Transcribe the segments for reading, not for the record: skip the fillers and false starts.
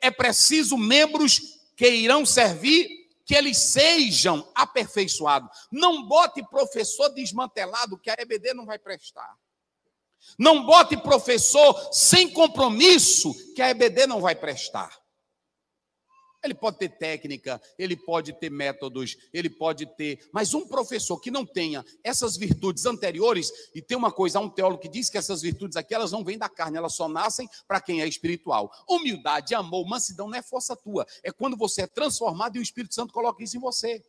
é preciso membros que irão servir, que eles sejam aperfeiçoados. Não bote professor desmantelado, que a EBD não vai prestar. Não bote professor sem compromisso, que a EBD não vai prestar. Ele pode ter técnica, ele pode ter métodos, ele pode ter... Mas um professor que não tenha essas virtudes anteriores, e tem uma coisa, há um teólogo que diz que essas virtudes aqui, elas não vêm da carne, elas só nascem para quem é espiritual. Humildade, amor, mansidão não é força tua, é quando você é transformado e o Espírito Santo coloca isso em você.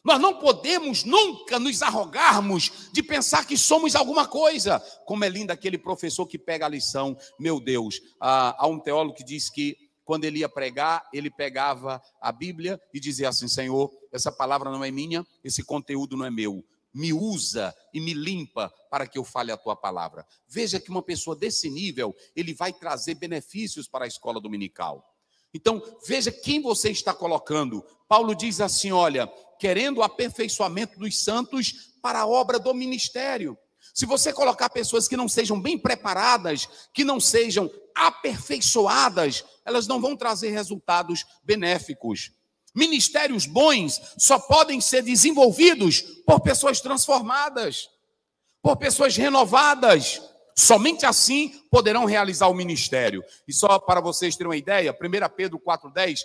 Nós não podemos nunca nos arrogarmos de pensar que somos alguma coisa. Como é lindo aquele professor que pega a lição. Meu Deus, há um teólogo que diz que quando ele ia pregar, ele pegava a Bíblia e dizia assim: Senhor, essa palavra não é minha, esse conteúdo não é meu. Me usa e me limpa para que eu fale a tua palavra. Veja que uma pessoa desse nível, ele vai trazer benefícios para a escola dominical. Então, veja quem você está colocando. Paulo diz assim, olha, querendo o aperfeiçoamento dos santos para a obra do ministério. Se você colocar pessoas que não sejam bem preparadas, que não sejam aperfeiçoadas, elas não vão trazer resultados benéficos. Ministérios bons só podem ser desenvolvidos por pessoas transformadas, por pessoas renovadas. Somente assim poderão realizar o ministério. E só para vocês terem uma ideia, 1 Pedro 4,10,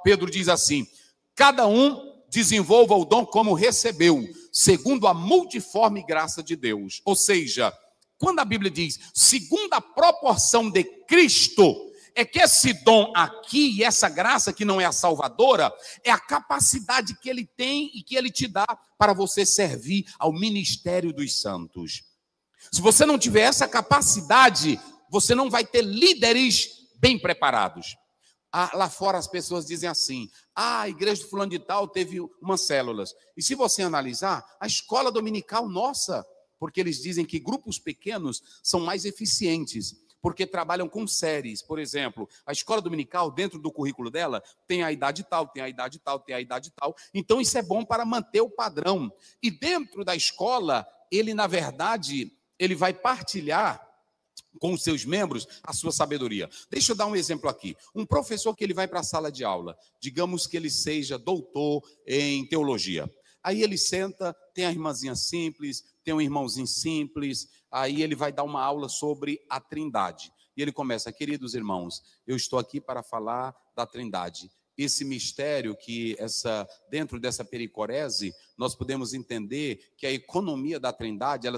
Pedro diz assim: cada um desenvolva o dom como recebeu, segundo a multiforme graça de Deus. Ou seja, quando a Bíblia diz, segundo a proporção de Cristo, é que esse dom aqui, e essa graça que não é a salvadora, é a capacidade que ele tem e que ele te dá para você servir ao ministério dos santos. Se você não tiver essa capacidade, você não vai ter líderes bem preparados. Lá fora as pessoas dizem assim, a igreja de fulano de tal teve umas células. E se você analisar, a escola dominical, nossa, porque eles dizem que grupos pequenos são mais eficientes, porque trabalham com séries. Por exemplo, a escola dominical, dentro do currículo dela, tem a idade tal, tem a idade tal, tem a idade tal. Então isso é bom para manter o padrão. E dentro da escola, ele na verdade, ele vai partilhar com os seus membros a sua sabedoria. Deixa eu dar um exemplo aqui. Um professor que ele vai para a sala de aula, digamos que ele seja doutor em teologia. Aí ele senta, tem a irmãzinha simples, tem um irmãozinho simples, aí ele vai dar uma aula sobre a Trindade. E ele começa, queridos irmãos, eu estou aqui para falar da Trindade. Esse mistério que dentro dessa pericorese, nós podemos entender que a economia da Trindade, ela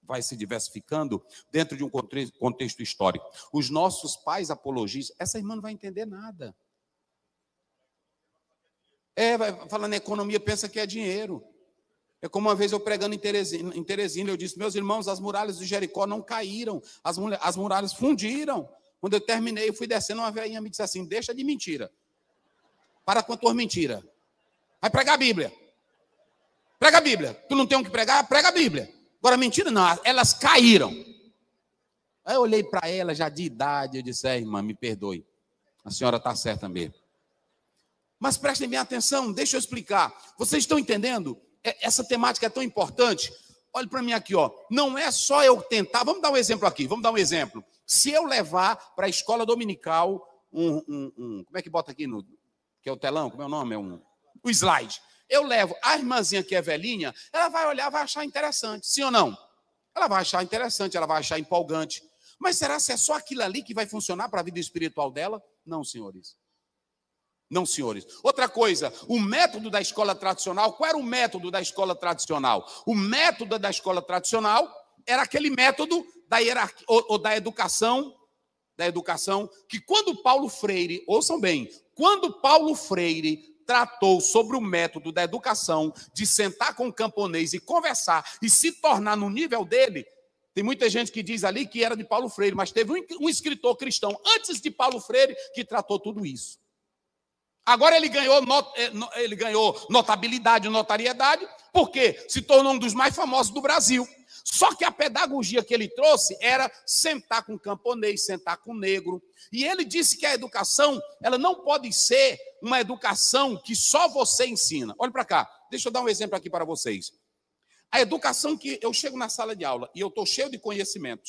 vai se diversificando dentro de um contexto histórico. Os nossos pais apologistas, essa irmã não vai entender nada. Vai falando em economia, pensa que é dinheiro. É como uma vez eu pregando em Teresina, eu disse, meus irmãos, as muralhas de Jericó não caíram, as muralhas fundiram. Quando eu terminei, eu fui descendo, uma velhinha me disse assim, deixa de mentira. Para com a tua mentira. Vai pregar a Bíblia. Prega a Bíblia. Tu não tem o que pregar? Prega a Bíblia. Agora, mentira não, elas caíram. Aí eu olhei para ela, já de idade, eu disse, irmã, me perdoe. A senhora está certa mesmo. Mas prestem bem atenção, deixa eu explicar. Vocês estão entendendo? Essa temática é tão importante. Olha para mim aqui, ó. Não é só eu tentar. Vamos dar um exemplo aqui, vamos dar um exemplo. Se eu levar para a escola dominical como é que bota aqui no... que é o telão, como é o nome? O slide. Eu levo a irmãzinha que é velhinha, ela vai olhar, vai achar interessante, sim ou não? Ela vai achar interessante, ela vai achar empolgante. Mas será que é só aquilo ali que vai funcionar para a vida espiritual dela? Não, senhores. Não, senhores. Outra coisa, o método da escola tradicional, qual era o método da escola tradicional? O método da escola tradicional era aquele método da hierarquia, ou da educação, que quando Paulo Freire, ouçam bem, quando Paulo Freire tratou sobre o método da educação, de sentar com o camponês e conversar e se tornar no nível dele, tem muita gente que diz ali que era de Paulo Freire, mas teve um escritor cristão antes de Paulo Freire que tratou tudo isso. Agora ele ganhou notabilidade, notariedade, porque se tornou um dos mais famosos do Brasil. Só que a pedagogia que ele trouxe era sentar com o camponês, sentar com o negro. E ele disse que a educação, ela não pode ser uma educação que só você ensina. Olha para cá, deixa eu dar um exemplo aqui para vocês. A educação eu chego na sala de aula e eu estou cheio de conhecimento.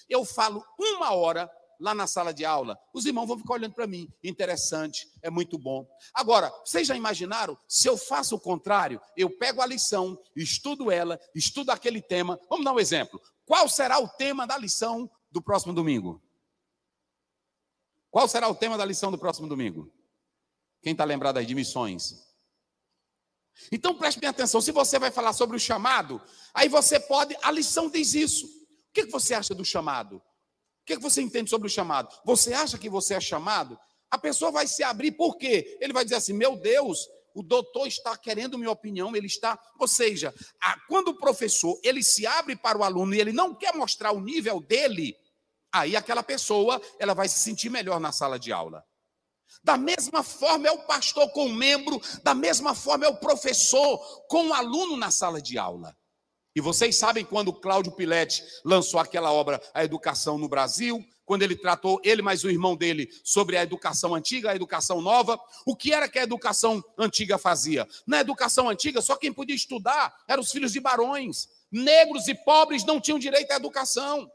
Eu falo 1 hora lá na sala de aula, os irmãos vão ficar olhando para mim. Interessante, é muito bom. Agora, vocês já imaginaram, se eu faço o contrário, eu pego a lição, estudo ela, estudo aquele tema. Vamos dar um exemplo. Qual será o tema da lição do próximo domingo? Qual será o tema da lição do próximo domingo? Quem está lembrado aí de missões? Então preste bem atenção, se você vai falar sobre o chamado, aí você pode, a lição diz isso. O que você acha do chamado? O que você entende sobre o chamado? Você acha que você é chamado? A pessoa vai se abrir, por quê? Ele vai dizer assim, meu Deus, o doutor está querendo minha opinião, ele está... Ou seja, quando o professor ele se abre para o aluno e ele não quer mostrar o nível dele, aí aquela pessoa ela vai se sentir melhor na sala de aula. Da mesma forma é o pastor com o membro, da mesma forma é o professor com o aluno na sala de aula. E vocês sabem quando Cláudio Piletti lançou aquela obra, A Educação no Brasil, quando ele tratou, ele mais o irmão dele, sobre a educação antiga, a educação nova, o que era que a educação antiga fazia? Na educação antiga, só quem podia estudar eram os filhos de barões. Negros e pobres não tinham direito à educação.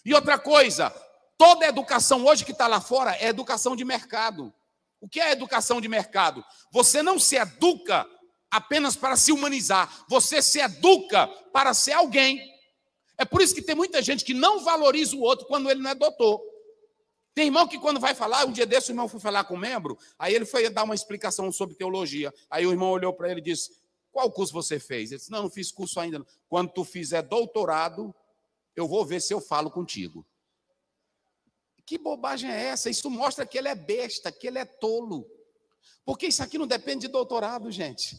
E outra coisa, toda a educação hoje que está lá fora é educação de mercado. O que é educação de mercado? Você não se educa apenas para se humanizar, você se educa para ser alguém. É por isso que tem muita gente que não valoriza o outro quando ele não é doutor. Tem irmão que quando vai falar, um dia desse o irmão foi falar com um membro, aí ele foi dar uma explicação sobre teologia. Aí o irmão olhou para ele e disse, qual curso você fez? Ele disse, não fiz curso ainda. Quando tu fizer doutorado, eu vou ver se eu falo contigo. Que bobagem é essa? Isso mostra que ele é besta, que ele é tolo. Porque isso aqui não depende de doutorado, gente.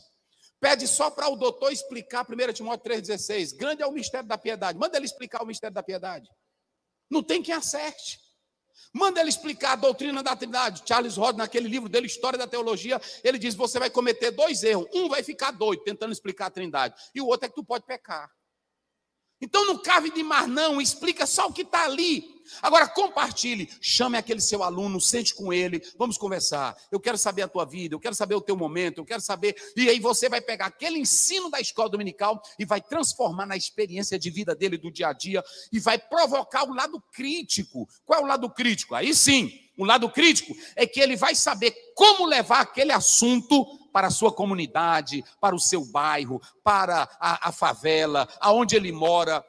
Pede só para o doutor explicar 1 Timóteo 3,16. Grande é o mistério da piedade. Manda ele explicar o mistério da piedade. Não tem quem acerte. Manda ele explicar a doutrina da Trindade. Charles Hodge, naquele livro dele, História da Teologia, ele diz, você vai cometer 2 erros. Um vai ficar doido, tentando explicar a Trindade. E o outro é que tu pode pecar. Então não cabe demais não, explica só o que está ali. Agora compartilhe, chame aquele seu aluno, sente com ele, vamos conversar. Eu quero saber a tua vida, eu quero saber o teu momento, eu quero saber... E aí você vai pegar aquele ensino da escola dominical e vai transformar na experiência de vida dele do dia a dia e vai provocar o lado crítico. Qual é o lado crítico? Aí sim, o lado crítico é que ele vai saber como levar aquele assunto para a sua comunidade, para o seu bairro, para a favela, aonde ele mora.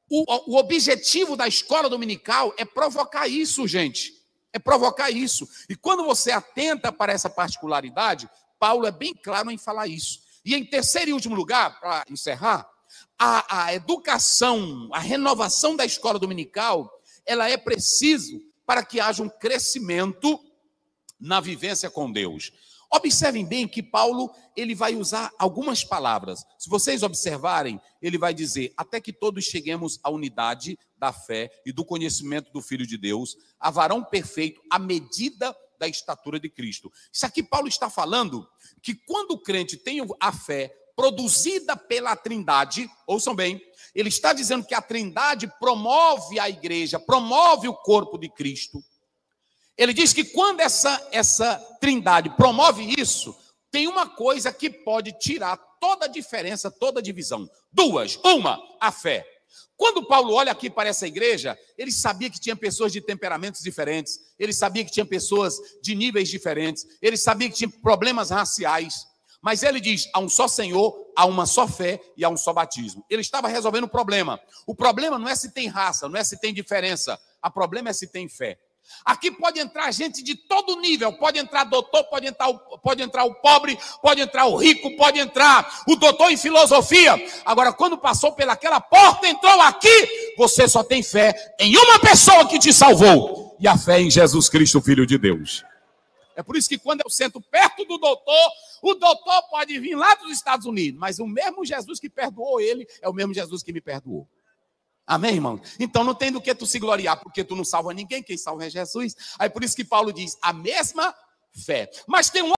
O objetivo da escola dominical é provocar isso, gente. É provocar isso. E quando você atenta para essa particularidade, Paulo é bem claro em falar isso. E em terceiro e último lugar, para encerrar, a educação, a renovação da escola dominical, ela é preciso para que haja um crescimento na vivência com Deus. Observem bem que Paulo ele vai usar algumas palavras. Se vocês observarem, ele vai dizer, até que todos cheguemos à unidade da fé e do conhecimento do Filho de Deus, a varão perfeito, à medida da estatura de Cristo. Isso aqui Paulo está falando que quando o crente tem a fé produzida pela Trindade, ouçam bem, ele está dizendo que a Trindade promove a igreja, promove o corpo de Cristo. Ele diz que quando essa Trindade promove isso, tem uma coisa que pode tirar toda a diferença, toda a divisão. 2. Uma, a fé. Quando Paulo olha aqui para essa igreja, ele sabia que tinha pessoas de temperamentos diferentes, ele sabia que tinha pessoas de níveis diferentes, ele sabia que tinha problemas raciais, mas ele diz, há um só Senhor, há uma só fé e há um só batismo. Ele estava resolvendo o problema. O problema não é se tem raça, não é se tem diferença, o problema é se tem fé. Aqui pode entrar gente de todo nível, pode entrar doutor, pode entrar o pobre, pode entrar o rico, pode entrar o doutor em filosofia. Agora, quando passou pelaquela porta, entrou aqui, você só tem fé em uma pessoa que te salvou, e a fé em Jesus Cristo, Filho de Deus. É por isso que quando eu sento perto do doutor, o doutor pode vir lá dos Estados Unidos, mas o mesmo Jesus que perdoou ele, é o mesmo Jesus que me perdoou. Amém, irmão? Então não tem do que tu se gloriar, porque tu não salva ninguém, quem salva é Jesus. Aí por isso que Paulo diz, a mesma fé. Mas tem um